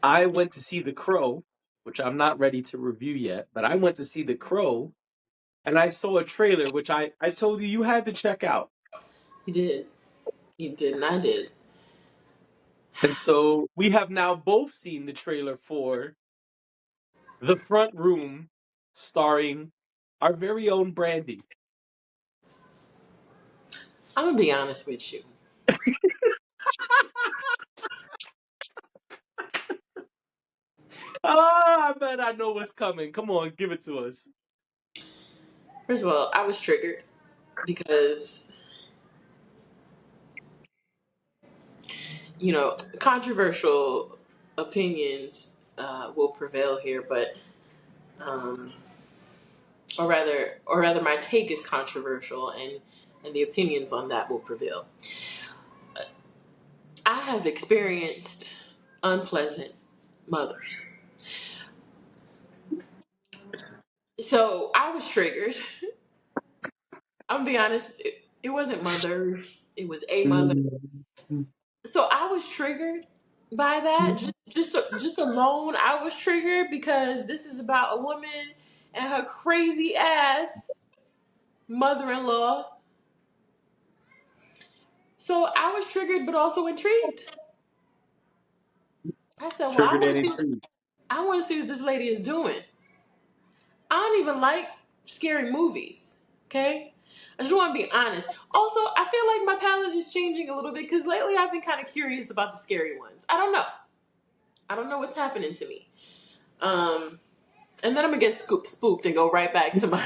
I went to see The Crow, which I'm not ready to review yet, but I went to see The Crow and I saw a trailer which I told you had to check out. You did. You did, and I did. And so we have now both seen the trailer for The Front Room, starring our very own Brandy. I'm gonna be honest with you. Ah, I bet I know what's coming. Come on, give it to us. First of all, I was triggered because controversial opinions will prevail here, but um, or rather, my take is controversial, and the opinions on that will prevail. I have experienced unpleasant mothers, so I was triggered. I'm gonna be honest. It wasn't mothers. It was a mother. So I was triggered by that. Just alone, I was triggered because this is about a woman and her crazy ass mother-in-law. So I was triggered, but also intrigued. I said, "Well, Triggered and intrigued. I want to see what this lady is doing." I don't even like scary movies. Okay, I just want to be honest. Also, I feel like my palate is changing a little bit because lately I've been kind of curious about the scary ones. I don't know. I don't know what's happening to me. Um, and then I'm gonna get spooked and go right back to my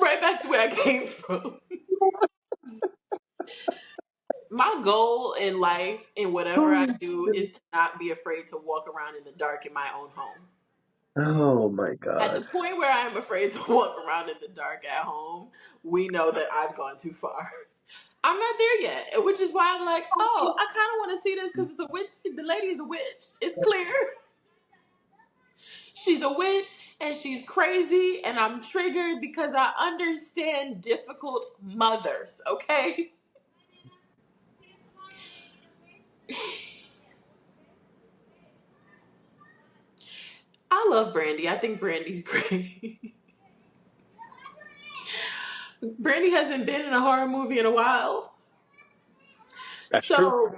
right back to where I came from. My goal in life and whatever I do is to not be afraid to walk around in the dark in my own home. Oh my At the god. point where I am afraid to walk around in the dark at home, we know that I've gone too far. I'm not there yet, which is why I'm like, oh, I kind of want to see this because it's a witch. The lady is a witch. It's clear. She's a witch and she's crazy, and I'm triggered because I understand difficult mothers, okay? I love Brandy. I think Brandy's great. Brandy hasn't been in a horror movie in a while. That's true. So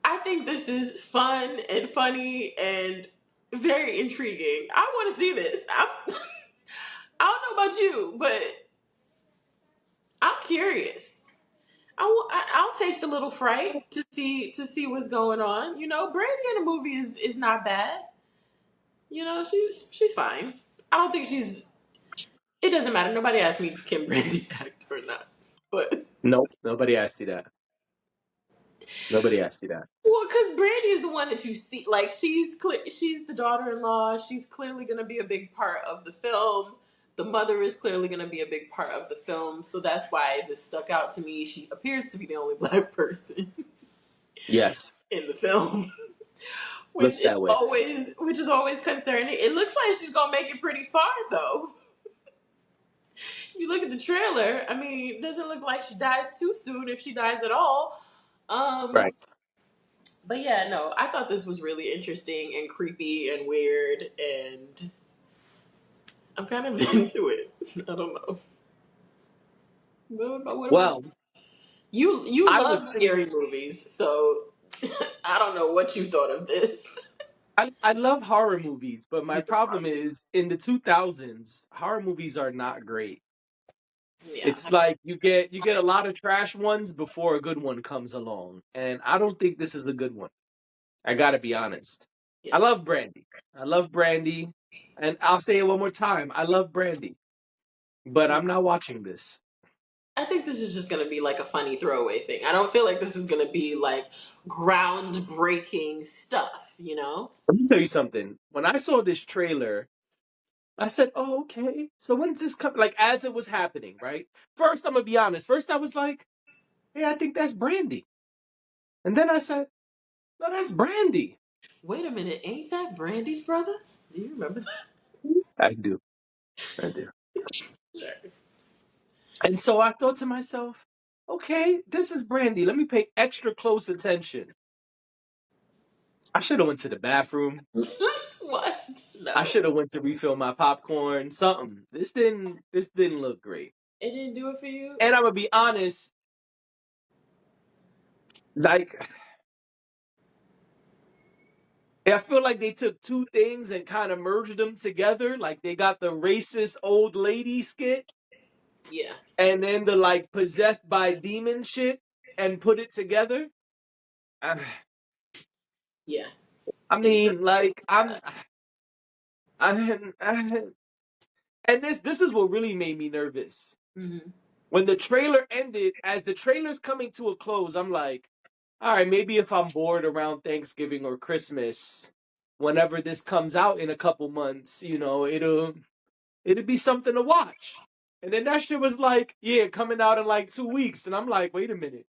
I think this is fun and funny and very intriguing. I want to see this. I don't know about you, but I'm curious. I'll take the little fright to see what's going on. Brandy in a movie is not bad. She's fine. I don't think she's. It doesn't matter. Nobody asked me can Brandy act or not. But Nope, nobody asked you that. Nobody asked you that. well, because Brandy is the one that you see. Like she's the daughter-in-law. She's clearly going to be a big part of the film. The mother is clearly going to be a big part of the film. So that's why this stuck out to me. She appears to be the only black person Yes, in the film, looks that way. which is always concerning. It looks like she's gonna make it pretty far though. You look at the trailer. I mean, it doesn't look like she dies too soon if she dies at all. Right. Um, but yeah, no, I thought this was really interesting and creepy and weird, and I'm kind of into it. I don't know. What about Well, you? You I love was scary saying movies, so I don't know what you thought of this. I love horror movies, but my problem is in the 2000s, horror movies are not great. Yeah, It's like you get a lot of trash ones before a good one comes along, and I don't think this is a good one. I got to be honest. I yeah. love Brandy. I love Brandy, and I'll say it one more time. I love Brandy, but Yeah. I'm not watching this. I think this is just gonna be like a funny throwaway thing. I don't feel like this is gonna be like groundbreaking stuff. Let me tell you something. When I saw this trailer, I said, "Oh, okay. So when's this come?" Like as it was happening, right? First, I'm gonna be honest. First, I was like, "Hey, I think that's Brandy," and then I said, "No, that's Brandy." Wait a minute, ain't that Brandy's brother? Do you remember I do. I do. that? And so I thought to myself, "Okay, this is Brandy. Let me pay extra close attention." I should have went to the bathroom. What? I No, should have went to refill my popcorn. Something. This didn't look great. it didn't do it for you. And I'm gonna be honest, like I feel like they took two things and kind of merged them together. Like they got the racist old lady skit Yeah, and then the like possessed by demon shit and put it together. I, yeah. I It really mean, like is bad. I and this is what really made me nervous. Hmm. When the trailer ended, as the trailer's coming to a close, I'm like, all right, maybe if I'm bored around Thanksgiving or Christmas, whenever this comes out in a couple months, it'll be something to watch. And then that shit was like, yeah, coming out in like 2 weeks, and I'm like, wait a minute.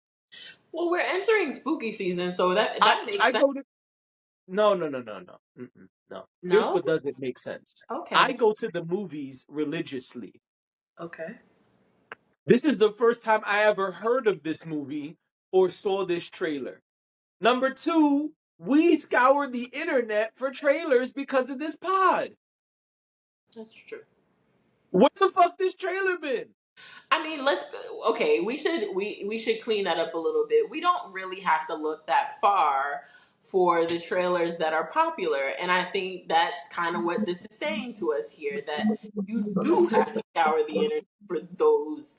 Well, we're entering spooky season, so I that makes I sense. go to no. No. Here's No. what doesn't make sense. I Okay. go to the movies religiously. Okay. This is the first time I ever heard of this movie or saw this trailer. Number two, we scoured the internet for trailers because of this pod. That's true. Where the fuck this trailer been? I mean, let's okay. We should clean that up a little bit. We don't really have to look that far for the trailers that are popular, and I think that's kind of what this is saying to us here, that you do have to scour the internet for those.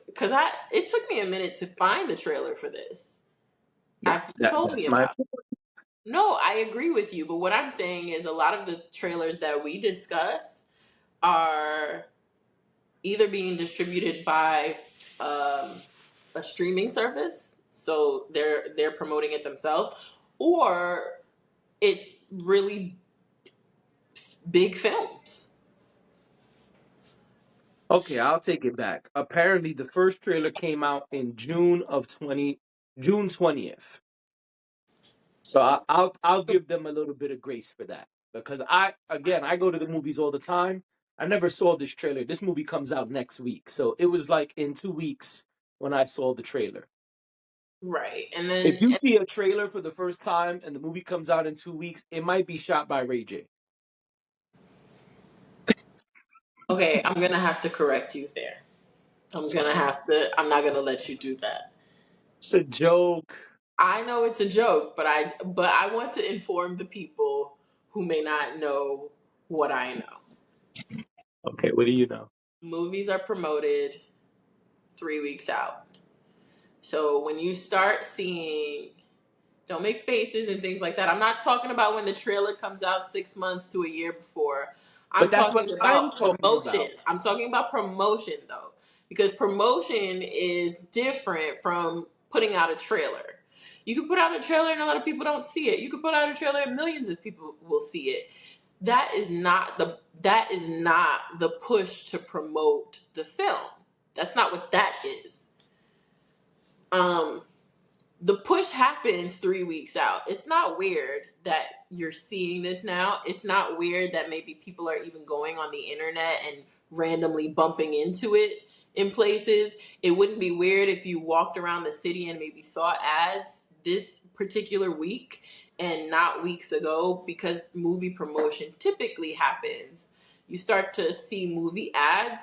Because I it took me a minute to find the trailer for this Yeah, after you told me that's my about it. No, I agree with you, but what I'm saying is a lot of the trailers that we discuss are either being distributed by um, a streaming service, so they're promoting it themselves, or it's really big films. okay. I'll take it back. Apparently, the first trailer came out in June 20th. So I'll give them a little bit of grace for that because I go to the movies all the time. I never saw this trailer. This movie comes out next week, so it was like in 2 weeks when I saw the trailer. Right, and If then you see a trailer for the first time and the movie comes out in 2 weeks, it might be shot by Ray J. okay, I'm gonna have to correct you there. I'm gonna have to. I'm not gonna let you do that. It's a joke. I know it's a joke, but I want to inform the people who may not know what I know. Okay, what do you know? Movies are promoted 3 weeks out. So when you start seeing, don't make faces and things like that. I'm not talking about when the trailer comes out 6 months to a year before. But I'm that's what talking I'm about talking promotion. about. I'm talking about promotion though, because promotion is different from putting out a trailer. You can put out a trailer and a lot of people don't see it. You can put out a trailer and millions of people will see it. That is not the push to promote the film. That's not what that is. Um, the push happens 3 weeks out. It's not weird that you're seeing this now. It's not weird that maybe people are even going on the internet and randomly bumping into it in places. It wouldn't be weird if you walked around the city and maybe saw ads this particular week and not weeks ago, because movie promotion typically happens. You start to see movie ads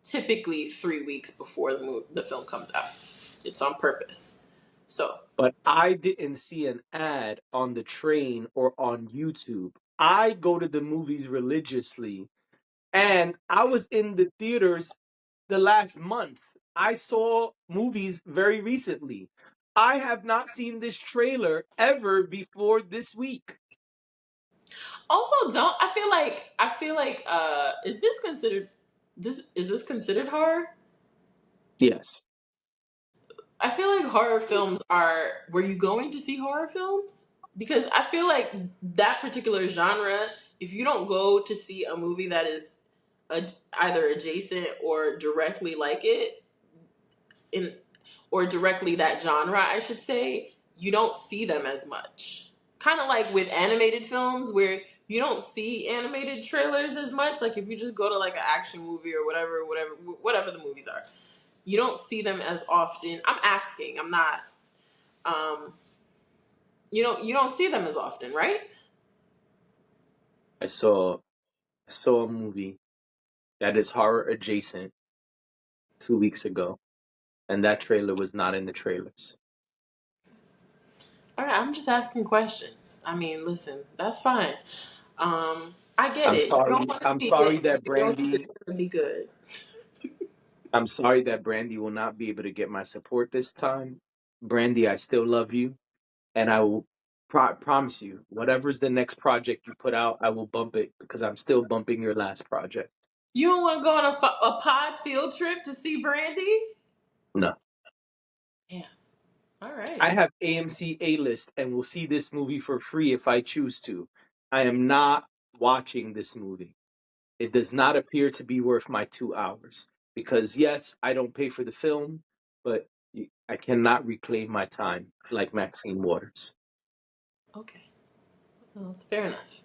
typically 3 weeks before the film comes out. It's on purpose. So, But I didn't see an ad on the train or on YouTube. I go to the movies religiously, and I was in the theaters the last month. I saw movies very recently. I have not seen this trailer ever before this week. also don't I feel like is this considered horror? Yes. I feel like horror films are, were you going to see horror films? Because I feel like that particular genre, if you don't go to see a movie that is either adjacent or directly like it, in or directly that genre, I should say, you don't see them as much. Kind of like with animated films, where you don't see animated trailers as much. Like if you just go to like an action movie or whatever the movies are, you don't see them as often. I'm asking. I'm not. Um, You don't see them as often, right? I saw a movie that is horror adjacent 2 weeks ago, and that trailer was not in the trailers. All right, I'm just asking questions. I mean, listen, that's fine. I get I'm it. You don't sorry. want to I'm see it sorry because that you know it's Brandy. going to be good. I'm sorry that Brandy will not be able to get my support this time. Brandy, I still love you, and I will promise you, whatever's the next project you put out, I will bump it because I'm still bumping your last project. You don't want to go on a pod field trip to see Brandy? No, Yeah. All right. I have AMC A list, and will see this movie for free if I choose to. I am not watching this movie. It does not appear to be worth my 2 hours because yes, I don't pay for the film, but I cannot reclaim my time like Maxine Waters. Okay. Well, fair enough.